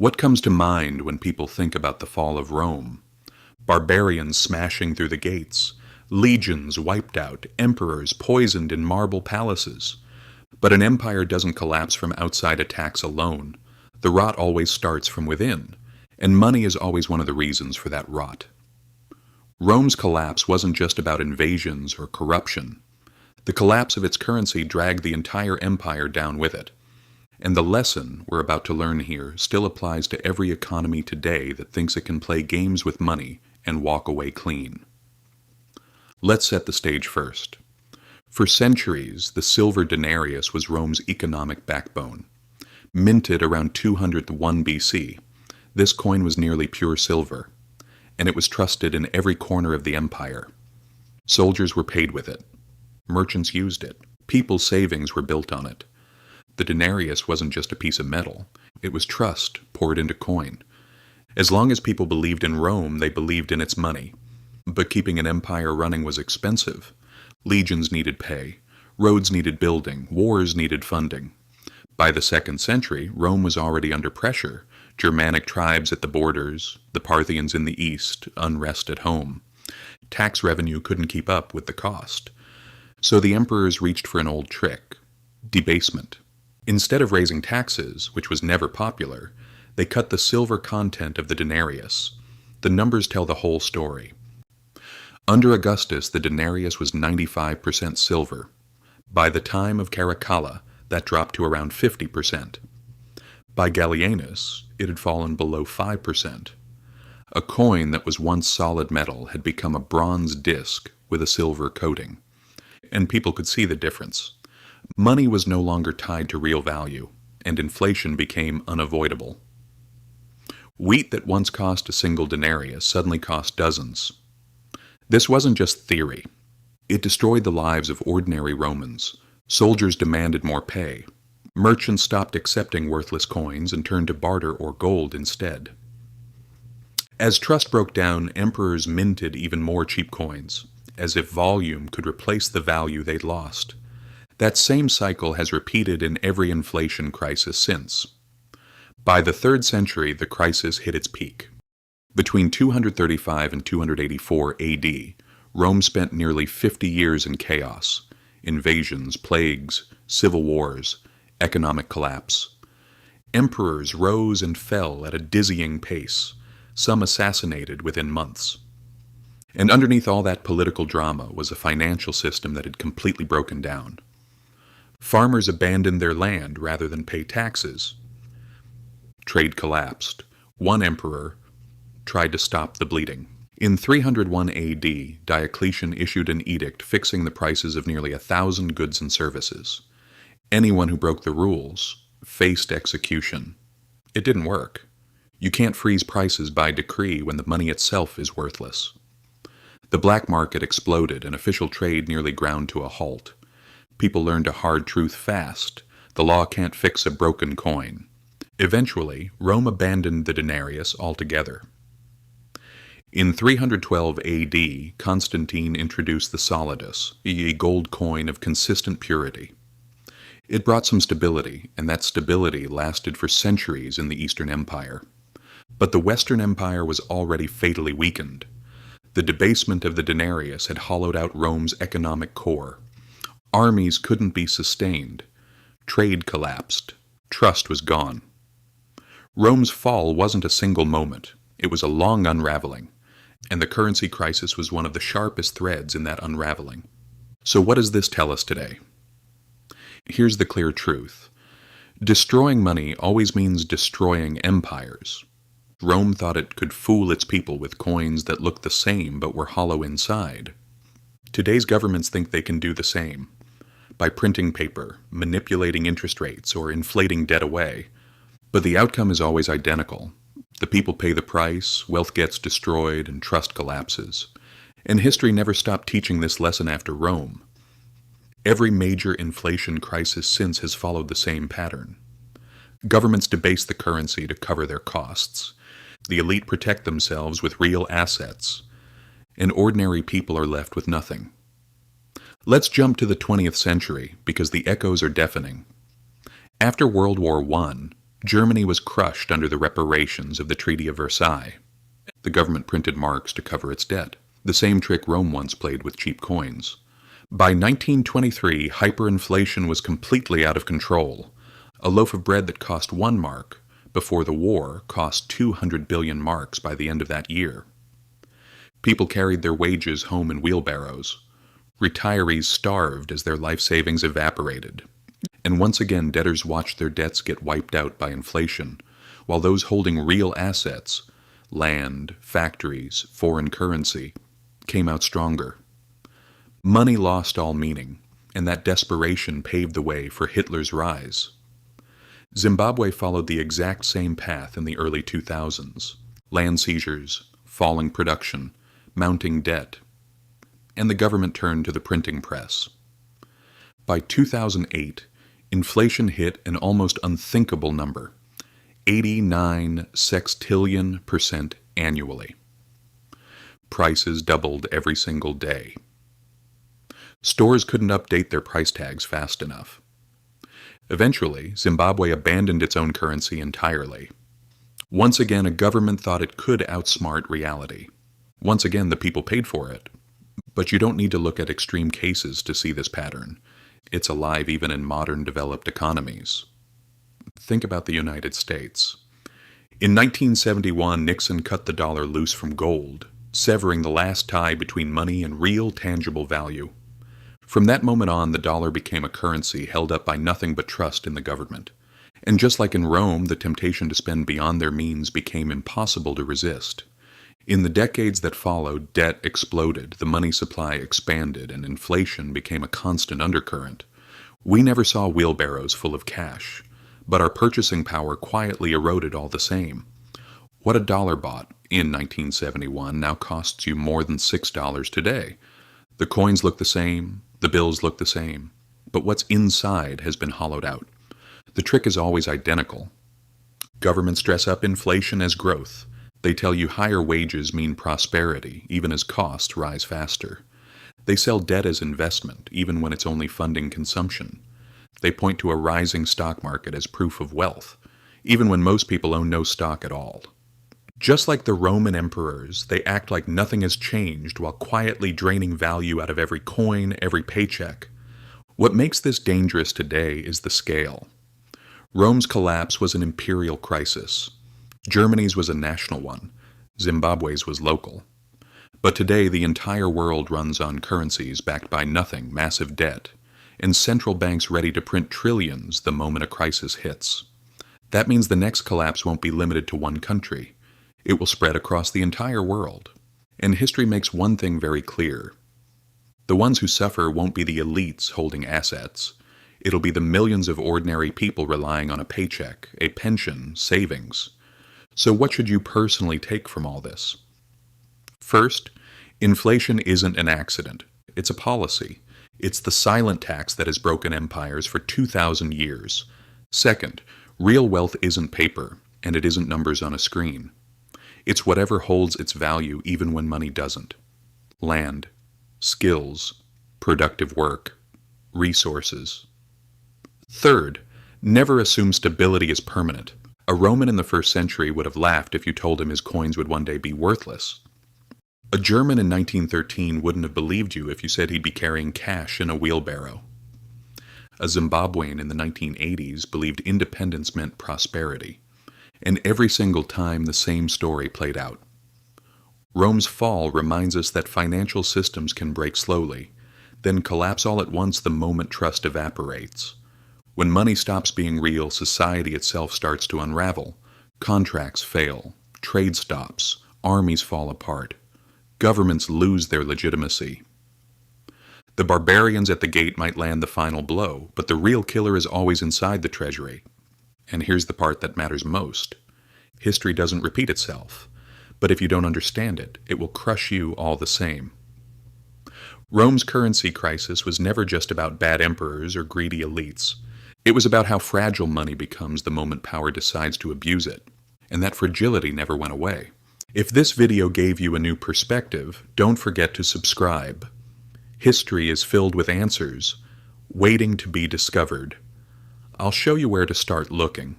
What comes to mind when people think about the fall of Rome? Barbarians smashing through the gates, legions wiped out, emperors poisoned in marble palaces. But an empire doesn't collapse from outside attacks alone. The rot always starts from within, and money is always one of the reasons for that rot. Rome's collapse wasn't just about invasions or corruption. The collapse of its currency dragged the entire empire down with it. And the lesson we're about to learn here still applies to every economy today that thinks it can play games with money and walk away clean. Let's set the stage first. For centuries, the silver denarius was Rome's economic backbone. Minted around 201 BC, this coin was nearly pure silver, and it was trusted in every corner of the empire. Soldiers were paid with it. Merchants used it. People's savings were built on it. The denarius wasn't just a piece of metal. It was trust poured into coin. As long as people believed in Rome, they believed in its money. But keeping an empire running was expensive. Legions needed pay. Roads needed building. Wars needed funding. By the 2nd century, Rome was already under pressure. Germanic tribes at the borders, the Parthians in the east, unrest at home. Tax revenue couldn't keep up with the cost. So the emperors reached for an old trick: debasement. Instead of raising taxes, which was never popular, they cut the silver content of the denarius. The numbers tell the whole story. Under Augustus, the denarius was 95% silver. By the time of Caracalla, that dropped to around 50%. By Gallienus, it had fallen below 5%. A coin that was once solid metal had become a bronze disc with a silver coating. And people could see the difference. Money was no longer tied to real value, and inflation became unavoidable. Wheat that once cost a single denarius suddenly cost dozens. This wasn't just theory. It destroyed the lives of ordinary Romans. Soldiers demanded more pay. Merchants stopped accepting worthless coins and turned to barter or gold instead. As trust broke down, emperors minted even more cheap coins, as if volume could replace the value they'd lost. That same cycle has repeated in every inflation crisis since. By the 3rd century, the crisis hit its peak. Between 235 and 284 AD, Rome spent nearly 50 years in chaos: invasions, plagues, civil wars, economic collapse. Emperors rose and fell at a dizzying pace, some assassinated within months. And underneath all that political drama was a financial system that had completely broken down. Farmers abandoned their land rather than pay taxes. Trade collapsed. One emperor tried to stop the bleeding. In 301 AD, Diocletian issued an edict fixing the prices of nearly 1,000 goods and services. Anyone who broke the rules faced execution. It didn't work. You can't freeze prices by decree when the money itself is worthless. The black market exploded and official trade nearly ground to a halt. People learned a hard truth fast: the law can't fix a broken coin. Eventually, Rome abandoned the denarius altogether. In 312 AD, Constantine introduced the solidus, a gold coin of consistent purity. It brought some stability, and that stability lasted for centuries in the Eastern Empire. But the Western Empire was already fatally weakened. The debasement of the denarius had hollowed out Rome's economic core. Armies couldn't be sustained. Trade collapsed. Trust was gone. Rome's fall wasn't a single moment. It was a long unraveling, and the currency crisis was one of the sharpest threads in that unraveling. So what does this tell us today? Here's the clear truth. Destroying money always means destroying empires. Rome thought it could fool its people with coins that looked the same but were hollow inside. Today's governments think they can do the same. By printing paper, manipulating interest rates, or inflating debt away. But the outcome is always identical. The people pay the price, wealth gets destroyed, and trust collapses. And history never stopped teaching this lesson after Rome. Every major inflation crisis since has followed the same pattern. Governments debase the currency to cover their costs. The elite protect themselves with real assets, and ordinary people are left with nothing. Let's jump to the 20th century, because the echoes are deafening. After World War I, Germany was crushed under the reparations of the Treaty of Versailles. The government printed marks to cover its debt, the same trick Rome once played with cheap coins. By 1923, hyperinflation was completely out of control. A loaf of bread that cost 1 mark before the war cost 200 billion marks by the end of that year. People carried their wages home in wheelbarrows. Retirees starved as their life savings evaporated. And once again, debtors watched their debts get wiped out by inflation, while those holding real assets, land, factories, foreign currency, came out stronger. Money lost all meaning, and that desperation paved the way for Hitler's rise. Zimbabwe followed the exact same path in the early 2000s. Land seizures, falling production, mounting debt, and the government turned to the printing press. By 2008, inflation hit an almost unthinkable number, 89 sextillion% annually. Prices doubled every single day. Stores couldn't update their price tags fast enough. Eventually, Zimbabwe abandoned its own currency entirely. Once again, a government thought it could outsmart reality. Once again, the people paid for it. But you don't need to look at extreme cases to see this pattern. It's alive even in modern developed economies. Think about the United States. In 1971, Nixon cut the dollar loose from gold, severing the last tie between money and real tangible value. From that moment on, the dollar became a currency held up by nothing but trust in the government. And just like in Rome, the temptation to spend beyond their means became impossible to resist. In the decades that followed, debt exploded, the money supply expanded, and inflation became a constant undercurrent. We never saw wheelbarrows full of cash, but our purchasing power quietly eroded all the same. What a dollar bought in 1971 now costs you more than $6 today. The coins look the same, the bills look the same, but what's inside has been hollowed out. The trick is always identical. Governments dress up inflation as growth. They tell you higher wages mean prosperity, even as costs rise faster. They sell debt as investment, even when it's only funding consumption. They point to a rising stock market as proof of wealth, even when most people own no stock at all. Just like the Roman emperors, they act like nothing has changed while quietly draining value out of every coin, every paycheck. What makes this dangerous today is the scale. Rome's collapse was an imperial crisis. Germany's was a national one. Zimbabwe's was local. But today, the entire world runs on currencies backed by nothing, massive debt, and central banks ready to print trillions the moment a crisis hits. That means the next collapse won't be limited to one country. It will spread across the entire world. And history makes one thing very clear. The ones who suffer won't be the elites holding assets. It'll be the millions of ordinary people relying on a paycheck, a pension, savings. So what should you personally take from all this? First, inflation isn't an accident. It's a policy. It's the silent tax that has broken empires for 2,000 years. Second, real wealth isn't paper, and it isn't numbers on a screen. It's whatever holds its value even when money doesn't. Land, skills, productive work, resources. Third, never assume stability is permanent. A Roman in the 1st century would have laughed if you told him his coins would one day be worthless. A German in 1913 wouldn't have believed you if you said he'd be carrying cash in a wheelbarrow. A Zimbabwean in the 1980s believed independence meant prosperity. And every single time the same story played out. Rome's fall reminds us that financial systems can break slowly, then collapse all at once the moment trust evaporates. When money stops being real, society itself starts to unravel. Contracts fail, trade stops, armies fall apart, governments lose their legitimacy. The barbarians at the gate might land the final blow, but the real killer is always inside the treasury. And here's the part that matters most. History doesn't repeat itself, but if you don't understand it, it will crush you all the same. Rome's currency crisis was never just about bad emperors or greedy elites. It was about how fragile money becomes the moment power decides to abuse it, and that fragility never went away. If this video gave you a new perspective, don't forget to subscribe. History is filled with answers, waiting to be discovered. I'll show you where to start looking.